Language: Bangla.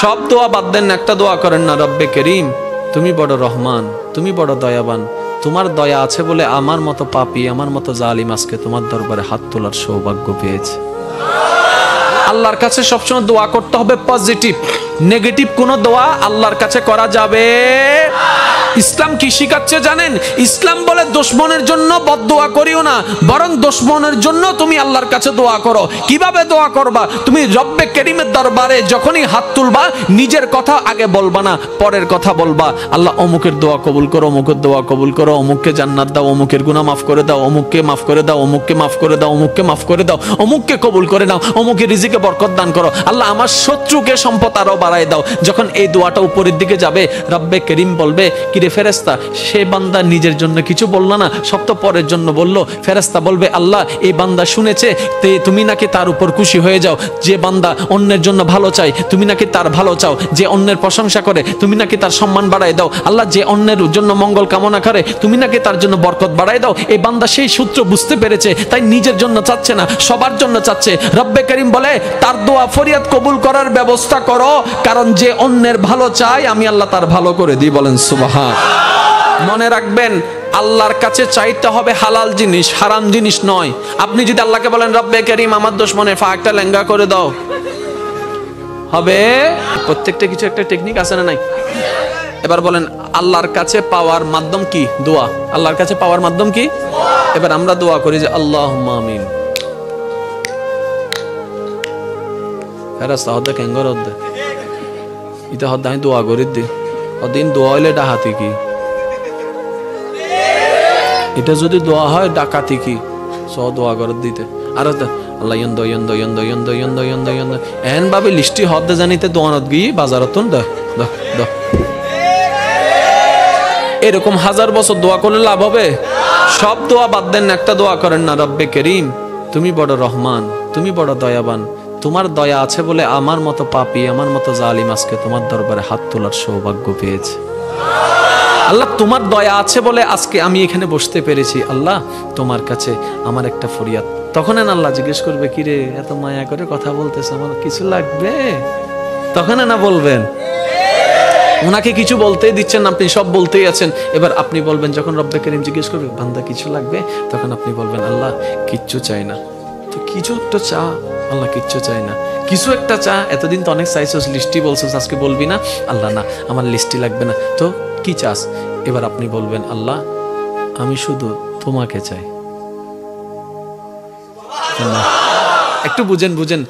সব দোয়া বাদ দেন, একটা দোয়া করেন না, রব্বে করিম তুমি বড় রহমান, তুমি বড় দয়াবান, তোমার দয়া আছে বলে আমার মতো পাপী, আমার মতো জালিম আজকে তোমার দরবারে হাত তোলার সৌভাগ্য পেয়েছে। আল্লাহর কাছে সবসময় দোয়া করতে হবে পজিটিভ, নেগেটিভ কোনো দোয়া আল্লাহর কাছে করা যাবে। ইসলাম কি শিখাচ্ছে জানেন? ইসলাম বলে দুশমনের জন্য বদদোয়া করিও না, বরং দুশমনের জন্য তুমি আল্লাহর কাছে দোয়া করো। কিভাবে দোয়া করবা? তুমি রব্বে করিমের দরবারে যখনই হাত তুলবা, নিজের কথা আগে বলবা না, পরের কথা বলবা। আল্লাহ অমুকের দোয়া কবুল করো, অমুকের দোয়া কবুল করো, অমুককে জান্নাত দাও, অমুকের গুনাহ মাফ করে দাও, অমুককে মাফ করে দাও, অমুককে মাফ করে দাও, অমুককে মাফ করে দাও, অমুককে কবুল করে নাও, অমুকের রিজিকে বরকত দান করো। আল্লাহ আমার শত্রুকে সম্পদ আরো বাড়ায় দাও। যখন এই দোয়াটা উপরের দিকে যাবে, রব্বে করিম বলবে, কিরে ফেরেশতা, সে বান্দা নিজের জন্য কিছু বললো না, সব তো পরের জন্য বললো। ফেরেশতা বলবে, আল্লাহ এই বান্দা শুনেছে, তুমি নাকি তার উপর খুশি হয়ে যাও। যে বান্দা অন্যের জন্য ভালো চাই, তুমি নাকি তার ভালো চাও। যে অন্যের প্রশংসা করে, তুমি নাকি তার সম্মান বাড়ায় দাও। আল্লাহ যে অন্যের জন্য মঙ্গল কামনা করে, তুমি নাকি তার জন্য বরকত বাড়ায় দাও। এই বান্দা সেই সূত্র বুঝতে পেরেছে, তাই নিজের জন্য চাচ্ছে না, সবার জন্য চাচ্ছে। রব্বে করিম বলে, তার দোয়া ফরিয়াদ কবুল করার ব্যবস্থা করো, কারণ যে অন্যের ভালো চায় আমি আল্লাহ তার ভালো করে দিই। বলেন সুবহান। মনে রাখবেন, আল্লাহর কাছে চাইতে হবে হালাল জিনিস, হারাম জিনিস নয়। আপনি যদি আল্লাহকে বলেন, রব্বে করিম আমার দুশমনের ফাঁকটা লেঙ্গা করে দাও, হবে? প্রত্যেকটা কিছু একটা টেকনিক আছে না নাই? এবার বলেন, আল্লাহর কাছে পাওয়ার মাধ্যম কি? দোয়া। আল্লাহর কাছে পাওয়ার মাধ্যম কি? এবার আমরা দোয়া করি যে আল্লাহুম্মা আমিন। ফেরেশতা হদ্দে কেঙ্গর হদ্দে ইতা হদ্দে আমি দোয়া করি দি অদিন দোয়া হইলে ডাহাতি কি? এটা যদি দোয়া হয় ডাকাতি কি? সব দোয়া করে দিতে। আর আল্লাহ ইয়ন্দ ইয়ন্দ ইয়ন্দ ইয়ন্দ ইয়ন্দ ইয়ন্দ ইয়ন্দ এন ভাবে লিস্টি হদ্দে জানিতে দোয়ানত গিয়ে বাজারতন দ দ দ এরকম হাজার বছর দোয়া করলে লাভ হবে? সব দোয়া বাদ দেন, একটা দোয়া করেন না, রব্বে করিম তুমি বড় রহমান, তুমি বড় দয়াবান, তোমার দয়া আছে বলে আমার মতো পাপী, আমার মতো জালিম আজকে তোমার দরবারে হাত তোলার সৌভাগ্য পেয়েছে। আল্লাহ তোমার দয়া আছে বলে আজকে আমি এখানে বসতে পেরেছি। আল্লাহ তোমার কাছে আমার একটা ফরিয়াদ। তখন আল্লাহ জিজ্ঞেস করবে, কিরে এত মায়া করে কথা বলতেছে, আমার কিছু লাগবে? তখন না বলবেন, ওনাকে কিছু বলতেই দিচ্ছেন না, আপনি সব বলতেই আছেন। এবার আপনি বলবেন, যখন রব্বে করিম জিজ্ঞেস করবে, বান্দা কিছু লাগবে, তখন আপনি বলবেন, আল্লাহ কিচ্ছু চাই না। তো কিছু একটা চা। আল্লাহ কিচ্ছু চাই না, কিছু একটা চা। এতদিন তো অনেক চাইছিস, লিস্টি বলছিস, আজকে বলবি না? আল্লাহ না, আমার লিস্টি লাগবে না, তো কি চাস? এবার আপনি বলবেন, আল্লাহ আমি শুধু তোমাকে চাই। একটু বুঝেন বুঝেন